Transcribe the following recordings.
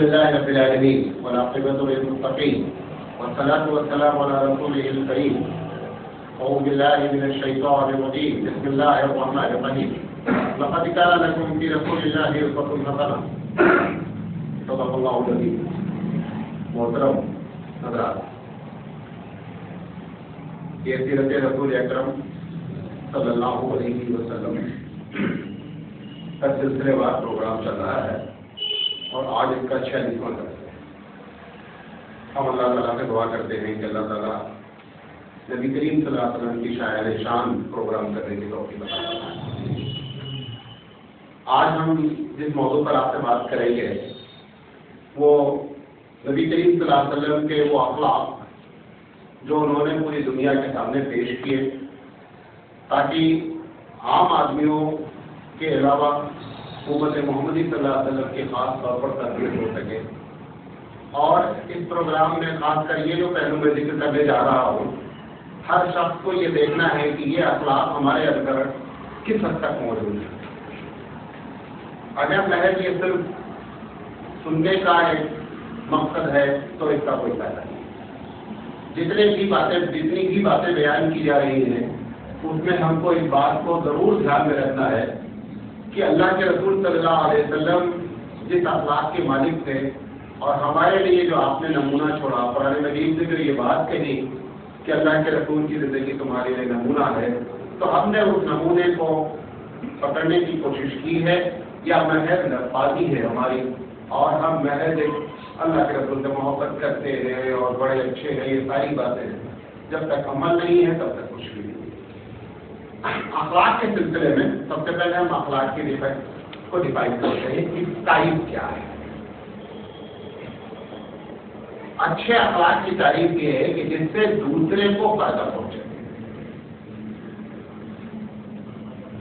لله رب العالمين والعاقبة للمتقين والصلاة والسلام على رسوله الكريم. أعوذ بالله من الشيطان الرجيم. بسم الله الرحمن الرحيم. لقد كان لكم في رسول الله أسوة حسنة. صدق الله العظيم. محترم حضرات، یہ سیرت رسول اکرم صلی اللہ علیہ وسلم کا سلسلے وار پروگرام چل رہا ہے اور آج اس کا 46واں درس ہے. ہم اللہ تعالیٰ سے دعا کرتے ہیں کہ اللہ تعالیٰ نبی کریم صلی اللہ علیہ وسلم کی شاعر شان پروگرام کرنے کی توفیق عطا فرمائے. آج ہم جس موضوع پر آپ سے بات کریں گے وہ نبی کریم صلی اللہ علیہ وسلم کے وہ اخلاق جو انہوں نے پوری دنیا کے سامنے پیش کیے تاکہ عام آدمیوں کے علاوہ امت محمدی صلی اللہ علیہ وسلم کی خاص طور پر تربیت ہو سکے. اور اس پروگرام میں خاص کر یہ جو پہلو میں ذکر کرنے جا رہا ہوں، ہر شخص کو یہ دیکھنا ہے کہ یہ اخلاق ہمارے اندر کس حد تک موجود ہے. اگر محض یہ صرف سننے کا ایک مقصد ہے تو اس کا کوئی فائدہ نہیں. جتنی بھی باتیں بیان کی جا رہی ہیں اس میں ہم کو اس بات کو ضرور دھیان میں رکھنا ہے کہ اللہ کے رسول صلی اللہ علیہ وسلم جس اخلاق کے مالک تھے اور ہمارے لیے جو آپ نے نمونہ چھوڑا، قرآن مجید سے جو یہ بات کہی کہ اللہ کے رسول کی زندگی تمہارے لیے نمونہ ہے، تو ہم نے اس نمونے کو پکڑنے کی کوشش کی ہے یا محض نفاذی ہے ہماری، اور ہم محض اللہ کے رسول سے محبت کرتے ہیں اور بڑے اچھے ہیں، یہ ساری باتیں ہیں. جب تک عمل نہیں ہے تب تک کچھ بھی نہیں. اخلاق کے سلسلے میں سب سے پہلے ہم اخلاق کی کو ڈیفائن کرتے ہیں کہ تعریف کیا ہے. اچھے اخلاق کی تعریف یہ ہے کہ جس سے دوسرے کو فائدہ پہنچے.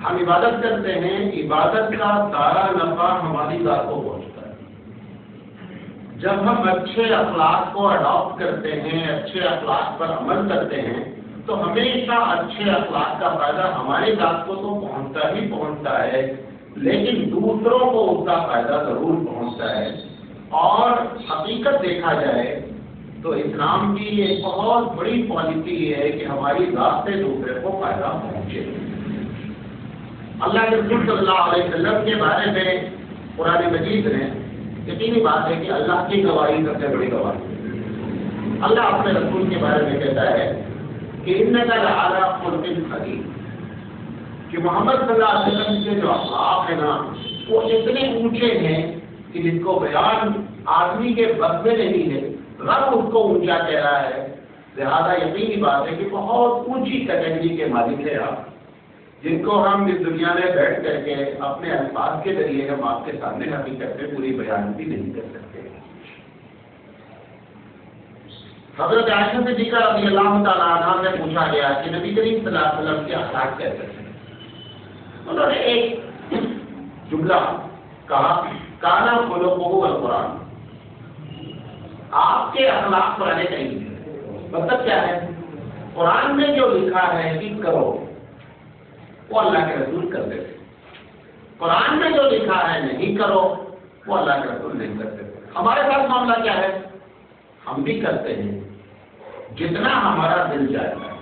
ہم عبادت کرتے ہیں، عبادت کا سارا نفع ہماری ذات کو پہنچتا ہے. جب ہم اچھے اخلاق کو اڈاپٹ کرتے ہیں، اچھے اخلاق پر عمل کرتے ہیں، تو ہمیشہ اچھے اخلاق کا فائدہ ہماری ذات کو تو پہنچتا ہی پہنچتا ہے، لیکن دوسروں کو اس کا فائدہ ضرور پہنچتا ہے. اور حقیقت دیکھا جائے تو اسلام کی ایک بہت بڑی پالیسی یہ ہے کہ ہماری ذات سے دوسرے کو فائدہ پہنچے. اللہ کے رسول صلی اللہ علیہ وسلم کے بارے میں قرآن مجید نے یقینی بات ہے کہ اللہ کی گواہی سب سے بڑی گواہی. اللہ اپنے رسول کے بارے میں کہتا ہے کہ انک لعلی خلق عظیم، کہ محمد صلی اللہ علیہ وسلم کے جو اخلاق ہیں نا وہ اتنے اونچے ہیں کہ جن کو بیان آدمی کے بس میں نہیں ہے. رب اس کو اونچا کہہ رہا ہے، لہذا یقینی بات ہے کہ بہت اونچی کیٹیگری کے مالک ہے آپ، جن کو ہم اس دنیا میں بیٹھ کر کے اپنے الفاظ کے ذریعے ہم آپ کے سامنے حقیقت سے پوری بیان بھی نہیں کر سکتے. حضرت عائشہ صدیقہ رضی اللہ تعالیٰ عنہ سے پوچھا گیا کہ نبی کریم صلی اللہ علیہ وسلم کے اخلاق کیسے ہیں. انہوں نے ایک جملہ کہا، کانا خلقہ القرآن، آپ کے اخلاق پرانے نہیں ہیں. مطلب کیا ہے؟ قرآن میں جو لکھا ہے کہ کرو وہ اللہ کے رسول کرتے تھے. قرآن میں جو لکھا ہے نہیں کرو وہ اللہ کے رسول نہیں کرتے تھے. ہمارے ساتھ معاملہ کیا ہے؟ ہم بھی کرتے ہیں جتنا ہمارا دل چاہتا ہے.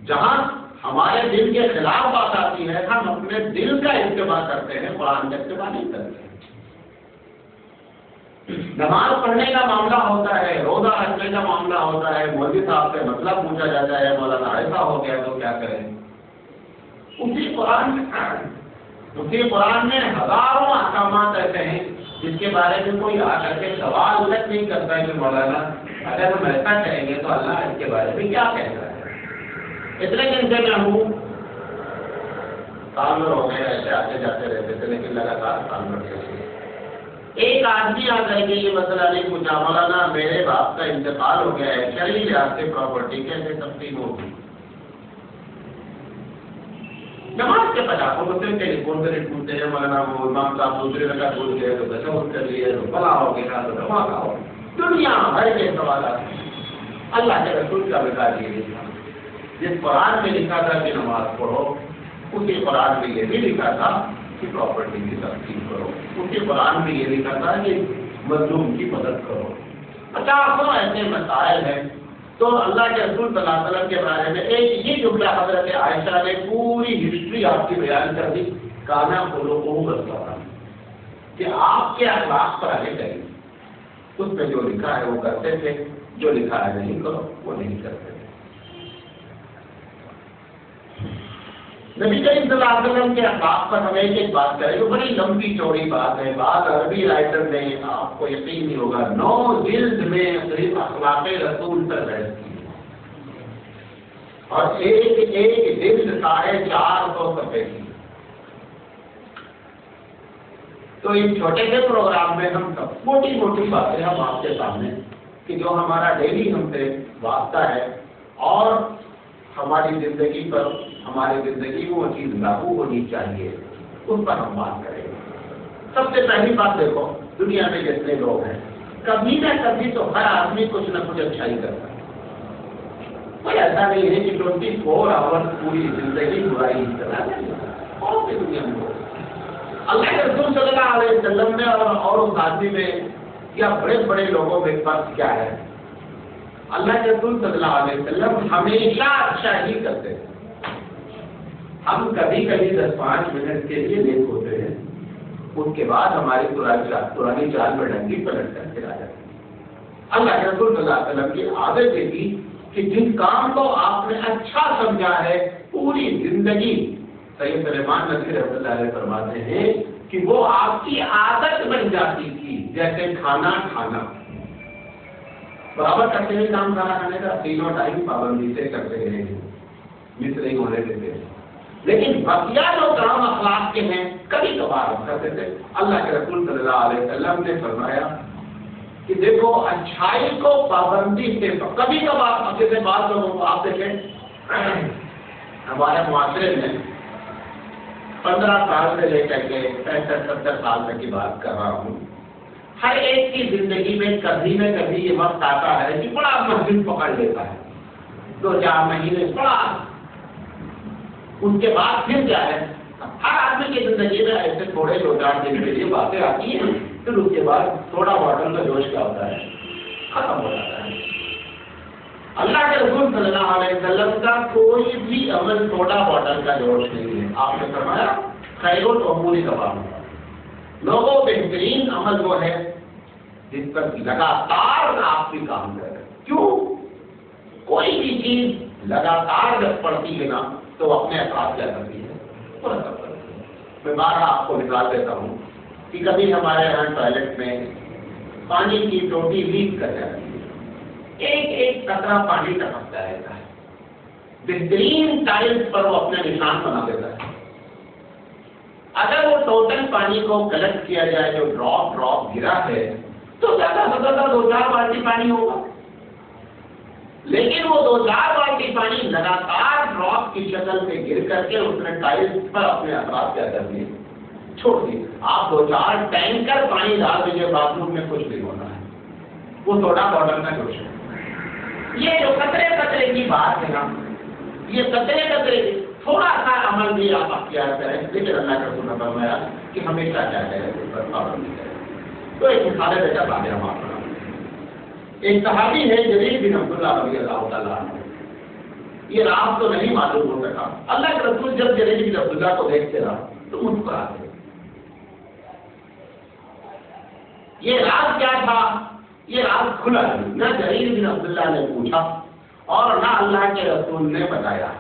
جہاں ہمارے دل کے خلاف بات آتی ہے ہم اپنے دل کا اتباع کرتے ہیں، قرآن کا اتباع نہیں کرتے. نماز پڑھنے کا معاملہ ہوتا ہے، روزہ رکھنے کا معاملہ ہوتا ہے، مولوی صاحب سے مطلب پوچھا جاتا ہے، مولانا ایسا ہو گیا تو کیا کریں. اسی قرآن میں ہزاروں احکامات ایسے ہیں جس کے بارے میں کوئی آ کر کے سوال تک نہیں کرتا ہے کہ مولانا اگر ہم ایسا کریں گے تو اللہ اس کے بارے میں کیا کہتا ہے. اتنے دن سے میں ہوں، سال بھر ہو گئے ایسے آتے جاتے رہتے تھے، لیکن لگاتار سال بھر سے ایک آدمی آ کر کے یہ مسئلہ نہیں پوچھا، مولانا میرے باپ کا انتقال ہو گیا ہے، شرعی لحاظ سے پراپرٹی کیسے تقسیم ہوگی. نماز کے پچاس مسلم ٹیلی فون پہ پوچھتے ہیں، مولانا وہ امام صاحب دوسرے رکعت بھول گئے تو تشہد کر لیے تو فلاں ہو گیا تو دھماکہ ہو. دنیا بھر کے سوالات. اللہ کے رسول کا بتا دیے جس قرآن میں لکھا تھا کہ نماز پڑھو، اسی قرآن میں یہ بھی لکھا تھا کی پراپرٹی کی تقسیم کرو. ان کے قرآن میں یہ لکھا تھا کہ مظلوم کی مدد کرو. 50 ایسے مسائل ہیں. تو اللہ کے رسول صلی اللہ علیہ وسلم کے بارے میں ایک یہ جملہ حضرت عائشہ نے پوری ہسٹری آپ کی بیان کر دی. کانا خلقہ الصلاۃ، کہ آپ کے اخلاق پر آگے کریں. اس میں جو لکھا ہے وہ کرتے تھے، جو لکھا ہے نہیں کرو وہ نہیں کرتے تھے. نبی کریم صلی اللہ علیہ وسلم کے اخلاق پر ہمیں ایک بات کریں جو بڑی لمبی چوڑی بات ہے. بعض عربی رائٹر نے، آپ کو یقین نہیں ہوگا، 9 جلد میں صرف اخلاق رسول پر بحث کی اور ایک جلد 450 صفحے کی. تو ان چھوٹے سے پروگرام میں ہم سب موٹی باتیں ہم آپ کے سامنے کہ جو ہمارا ڈیلی ہم سے واسطہ ہے اور ہماری زندگی پر، ہماری زندگی میں وہ چیز لاگو ہونی چاہیے، اس پر ہم بات کریں گے. سب سے پہلی بات دیکھو، دنیا میں جتنے لوگ ہیں کبھی نہ کبھی تو ہر آدمی کچھ نہ کچھ اچھائی کرتا ہے. کوئی ایسا نہیں ہے کہ 24 آور پوری زندگی برائی چلا جائے. کون سی دنیا میں ہو؟ اللہ کے رسول صلی اللہ علیہ وسلم میں اور اس آدمی میں یا بڑے بڑے لوگوں میں فرق کیا ہے؟ اللہ کے رسول صلی اللہ علیہ وسلم ہمیشہ اچھا ہی کرتے ہیں. ہم کبھی 10-5 منٹ کے لیے لیٹ ہوتے ہیں، اس کے بعد ہماری پرانی چال میں ڈنگی پلٹ کر کے آ جاتے ہیں. اللہ کے رسول صلی اللہ علیہ وسلم کی عادت یہ تھی کہ جن کام کو آپ نے اچھا سمجھا ہے پوری زندگی، سید سلیمان نصیر رحمۃ اللہ علیہ فرماتے ہیں کہ وہ آپ کی عادت بن جاتی تھی. جیسے کھانا برابر کرتے ہیں، کام کھانا کھانے کا 3 ٹائم پابندی سے کرتے ہیں، مس نہیں ہونے دیتے. لیکن بقیہ جو کام اخلاق کے ہیں کبھی کبھار ہم کرتے تھے. اللہ کے رسول صلی اللہ علیہ وسلم نے فرمایا کہ دیکھو اچھائی کو پابندی سے کبھی کبھار جیسے بعض لوگوں کو آپ دیکھیں ہمارے معاشرے میں 15 سال سے لے کر کے 65-70 سال تک کی بات کر رہا ہوں، ہر ایک کی زندگی میں کبھی نہ کبھی یہ وقت آتا ہے کہ بڑا مسجد پکڑ لیتا ہے، 2-4 مہینے بڑا، ان کے بعد پھر کیا ہے، ہر آدمی کی زندگی میں ایسے تھوڑے 2-4 دن کے لیے باتیں آتی ہیں، پھر اس کے بعد تھوڑا باٹل کا جوش کیا ہوتا ہے، ختم ہو جاتا ہے. اللہ کے رسول صلی اللہ علیہ وسلم کا کوئی بھی عمل تھوڑا باٹل کا جوش نہیں ہے. آپ نے فرمایا خیر الامور دوام، لوگوں بہترین عمل وہ ہے جس پر لگاتار آپ بھی کام کریں. کیوں؟ کوئی بھی چیز لگاتار جب پڑتی ہے نا تو اپنے اثرات کیا کرتی ہے، پورا اثر کرتی ہے. میں بارہ آپ کو مثال دیتا ہوں کہ کبھی ہمارے یہاں ٹوائلٹ میں پانی کی ٹوٹی لیک کر جاتی ہے، ایک قطرہ پانی ٹپکتا رہتا ہے. بہترین ٹائلس پر وہ اپنے نشان بنا دیتا ہے. اگر وہ ٹوٹل پانی کو کلیکٹ کیا جائے جو ڈراپ گرا ہے تو زیادہ سے زیادہ 2-4 بالٹی پانی ہوگا. لیکن وہ 2-4 بالٹی پانی لگاتار ڈراپ کی شکل میں گر کر کے اس نے ٹائلس پر اپنے اثرات کیا کر دیے، چھوڑ دیے. آپ 2-4 ٹینکر پانی ڈال دیجیے، باتھ روم میں کچھ نہیں ہونا ہے. وہ سوڈا پاؤڈر کا جوش ہے. یہ جو قطرے کی بات ہے نا، یہ قطرے تھوڑا سا عمل بھی آپ اختیار کریں، لیکن اللہ کا رسول نے فرمایا کہ ہمیشہ کیا کریں اس پر پابندی کریں. تو ایک مثال ہے بیٹا بات ہم آپ ایک صحابی ہے جریر بن عبداللہ رضی اللہ تعالیٰ عنہ. یہ راز تو نہیں معلوم ہو سکا. اللہ کے رسول جب جریر بن عبداللہ کو دیکھتے رہا تو مسکراتے. یہ راز کیا تھا؟ یہ راز کھلا نہیں، نہ جریر بن عبداللہ نے پوچھا اور نہ اللہ کے رسول نے بتایا.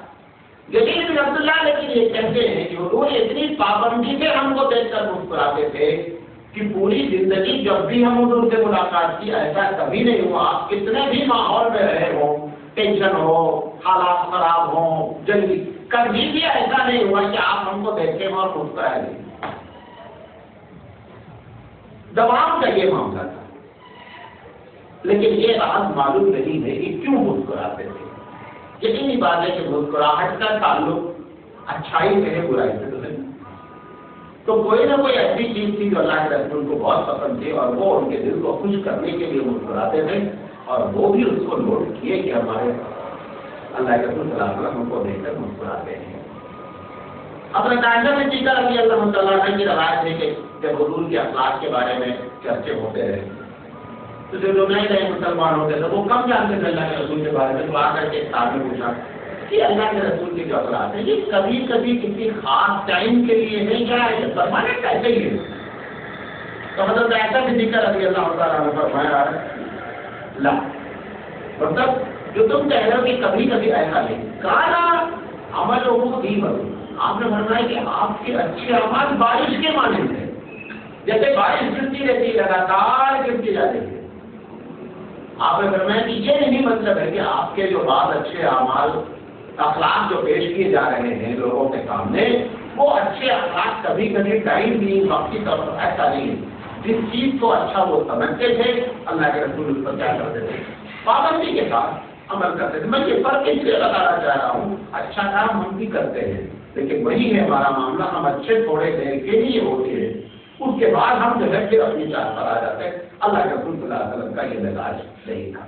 جریر بن عبداللہ لیکن یہ کہتے ہیں کہ حضور اتنی پابندی سے ہم کو دیکھ کر مسکراتے تھے کہ پوری زندگی جب بھی ہم حضور سے ملاقات کی ایسا کبھی نہیں ہوا. آپ کتنے بھی ماحول میں رہے ہوں، ٹینشن ہو، حالات خراب ہوں، جنگی، کبھی بھی ایسا نہیں ہوا کہ آپ ہم کو دیکھے اور مسکرائے نہیں. دوام کا یہ معاملہ تھا. لیکن یہ راز معلوم نہیں ہے کہ کیوں مسکراتے تھے. یقینی بات ہے کہ مسکراہٹ کا تعلق اچھائی سے ہے، برائی سے تو نہیں. تو کوئی نہ کوئی ایسی چیز تھی جو اللہ کے رسول کو بہت پسند تھی اور وہ ان کے دل کو خوش کرنے کے لیے مسکراتے تھے اور وہ بھی اس کو نوٹ کیے کہ ہمارے اللہ کے رسول صلی اللہ علیہ وسلم کو دیکھ کر مسکراتے ہیں. حضرت عائشہ صدیقہ رضی اللہ تعالیٰ عنہ کی روایت ہے کہ جب حضور کے اخلاق کے بارے میں چرچے ہوتے رہے تو جو نئے نئے مسلمان ہوتے تھے وہ کم جانتے تھے اللہ کے رسول کے بارے میں، تو آ کر کے ایک صاحب نے پوچھا کہ اللہ کے رسول کے جو اخلاق ہیں یہ کبھی کبھی کسی خاص ٹائم کے لیے نہیں، کیا ہے پرماننٹ ایسے ہی ہے؟ تو حضرت عائشہ صدیقہ رضی اللہ تعالیٰ عنہ فرمایا لا، مطلب جو تم کہہ رہے ہو کہ کبھی کبھی ایسا نہیں، کالا عمل ہو بھی بڑھو، آپ نے فرمایا کہ آپ کے اچھے اعمال بارش کے مانند ہیں، جیسے بارش گرتی رہتی ہے لگاتار گرتی جاتی ہے۔ آپ نے فرمایا کہ یہ نہیں مطلب ہے کہ آپ کے جو بعض اچھے اعمال اخلاق جو پیش کیے جا رہے ہیں لوگوں کے سامنے وہ اچھے اخلاق کبھی کبھی ٹائم نہیں وقتی طور پر ایسا نہیں ہے۔ جس چیز کو اچھا وہ سمجھتے تھے اللہ کے رسول اس پر کیا کرتے تھے؟ پابندی کے ساتھ عمل کرتے تھے۔ میں یہ فرق اس لیے بتانا چاہ رہا ہوں، اچھا کام ہم بھی کرتے ہیں لیکن وہی ہے ہمارا معاملہ، ہم اچھے تھوڑے دیر کے لیے ہوتے ہیں، اس کے بعد ہم جو ہے پھر اپنی چال پر آ جاتے ہیں۔ اللہ کے رسول صلی اللہ علیہ وسلم کا یہ مزاج نہیں تھا۔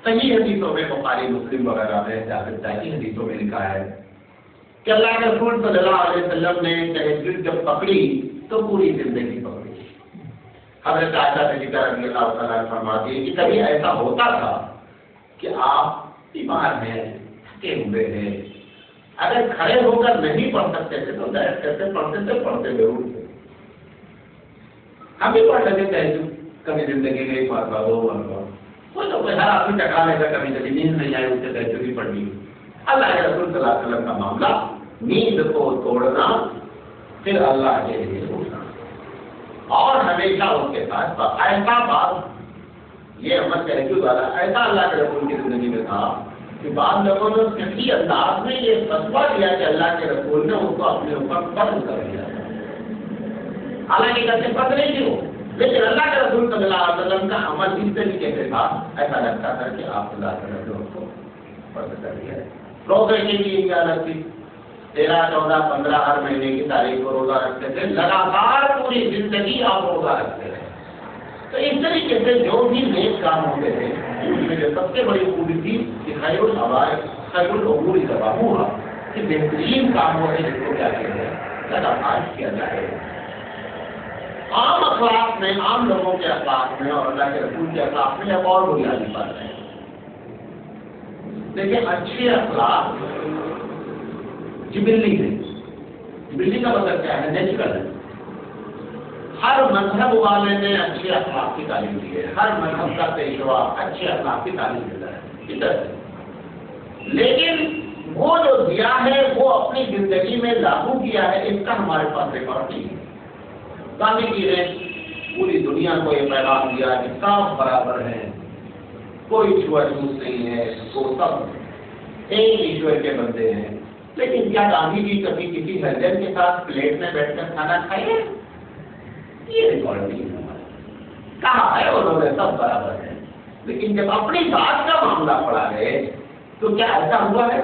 صحیح حدیثوں میں بخاری مسلم وغیرہ میں صحیح حدیثوں میں لکھا ہے کہ اللہ کے رسول صلی اللہ علیہ وسلم نے تہجد جب پکڑی تو پوری زندگی پکڑی۔ حضرت عائشہ صدیقہ رضی اللہ تعالیٰ فرماتی ہے کہ کبھی ایسا ہوتا تھا کہ آپ بیمار ہیں، تھکے ہوئے ہیں، اگر کھڑے ہو کر نہیں پڑھ سکتے تھے تو بیٹھ کر پڑھتے ضرور تھے۔ ہم بھی پڑھ لیتے تہجد کبھی زندگی میں ایک مرتبہ دو مرتبہ، کوئی تو ہر آدمی ٹکرا لے گا، کبھی کبھی نیند نہیں آئی اس سے تہجد بھی پڑھ لی۔ اللہ کے رسول صلی اللہ علیہ وسلم کا معاملہ نیند کو توڑنا پھر اللہ کے لیے اٹھنا اور ہمیشہ اس کے ساتھ ایسا بات یہ عمل تہجد والا ایسا اللہ کے رسول کی زندگی میں تھا کہ بعض لوگوں نے کسی انداز میں یہ فتویٰ دیا کہ اللہ کے رسول نے اس کو اپنے اوپر فرض کر دیا، حالانکہ کیسے فرض نہیں تھی وہ، لیکن اللہ کے رسول صلی اللہ علیہ وسلم کا عمل اس طریقے سے تھا ایسا لگتا تھا کہ آپ صلی اللہ علیہ وسلم نے اس کو فرض کر دیا ہے۔ روزے کی بھی ایک عادت تھی، 13، 14، 15 ہر مہینے کی تاریخ کو روزہ رکھتے تھے، لگاتار پوری زندگی آپ روزہ رکھتے رہے۔ تو اس طریقے سے جو بھی نیک کام ہوتے تھے اس میں جو سب سے بڑی خوبی تھی کہ خیر الامور اتباعوہا، کہ بہترین کام ہوتے جس کو کیا کیا جائے لگاتار کیا جائے۔ عام اخلاق میں، عام لوگوں کے اخلاق میں اور اللہ کے رسول کے اخلاق میں ایک اور بنیادی فرق ہے۔ دیکھیں اچھے اخلاق جبلی ہے، جبلی کا مطلب کیا ہے؟ نیچرل ہے۔ ہر مذہب والے نے اچھے اخلاق کی تعلیم دی ہے، ہر مذہب کا پیشوا اچھے اخلاق کی تعلیم دیتا ہے ادھر سے، لیکن وہ جو دیا ہے وہ اپنی زندگی میں لاگو کیا ہے، اس کا ہمارے پاس ریکارڈ نہیں ہے۔ گاندھی جی نے پوری دنیا کو یہ پیغام دیا کہ سب برابر ہیں، کوئی چھوا چھوت نہیں ہے، وہ سب ایک ایشور کے بندے ہیں، لیکن کیا گاندھی جی کبھی کسی ہرجن کے ساتھ پلیٹ میں بیٹھ کر کھانا کھائے؟ یہ ریکارڈ نہیں ہے۔ کہا ہے انہوں نے سب برابر ہیں، لیکن جب اپنی بات کا معاملہ پڑا ہے تو کیا ایسا ہوا ہے؟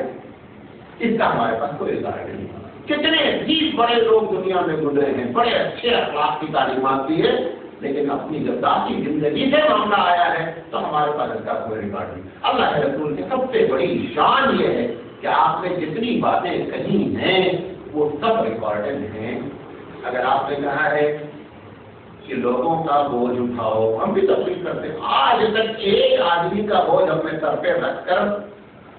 اس کا ہمارے پاس کوئی ریکارڈ نہیں۔ کتنے عجیب بڑے لوگ دنیا میں گزرے ہیں، بڑے اچھے اخلاق کی تعلیمات دی ہے، لیکن اپنی جب ذاتی زندگی سے معاملہ آیا ہے تو ہمارے پاس اس کا کوئی ریکارڈ نہیں۔ اللہ کے رسول کی سب سے بڑی شان یہ ہے کہ آپ نے جتنی باتیں کہی ہیں وہ سب ریکارڈڈ ہیں۔ اگر آپ نے کہا ہے کہ لوگوں کا بوجھ اٹھاؤ، ہم بھی تفریح کرتے ہیں، آج تک ایک آدمی کا بوجھ اپنے سر پہ رکھ کر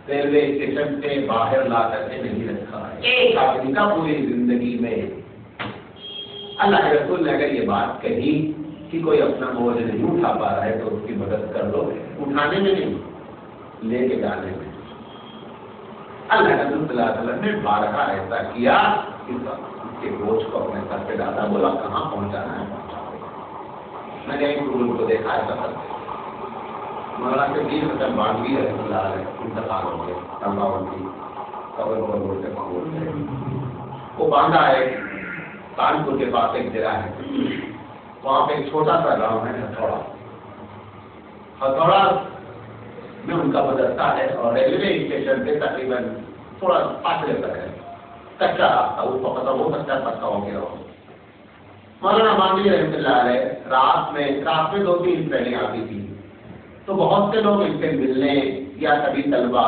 ریلوے اسٹیشن سے باہر لا کر کے نہیں رکھا ہے، ایک آدمی کا پوری زندگی میں۔ اللہ کے رسول نے اگر یہ بات کہی کہ کوئی اپنا بوجھ نہیں اٹھا پا رہا ہے تو اس کی مدد کر دو، اٹھانے میں نہیں، لے کے جانے میں۔ اللہ کے رسول صلی اللہ علیہ وسلم نے بارہا ایسا کیا کہ اس کے بوجھ کو اپنے سر پہ ڈالا، بولا کہاں پہنچانا ہے پہنچا۔ میں نے ایک گرو کو دیکھا ہے سفر سے، مولانا شبیر حسن بانوی رحمۃ اللہ علیہ انتقال ہو گئے، اللہ کی قبر کو بولتے پہنچ، وہ باندھا ہے کانپور کے پاس ایک جگہ ہے، وہاں پہ ایک چھوٹا سا گاؤں ہے ہتھوڑا، ہتھوڑا میں ان کا مدرسہ ہے اور ریلوے اسٹیشن سے تقریباً تھوڑا فاصلے تک ہے، کچا راستہ، اس کو پتہ ہو سکتا ہے پکا ہو گیا ہو۔ مولانا مانوی رحمۃ اللہ علیہ رات میں 2-3 ٹرینیں آتی تھی تو بہت سے لوگ ان سے ملنے یا کبھی طلبا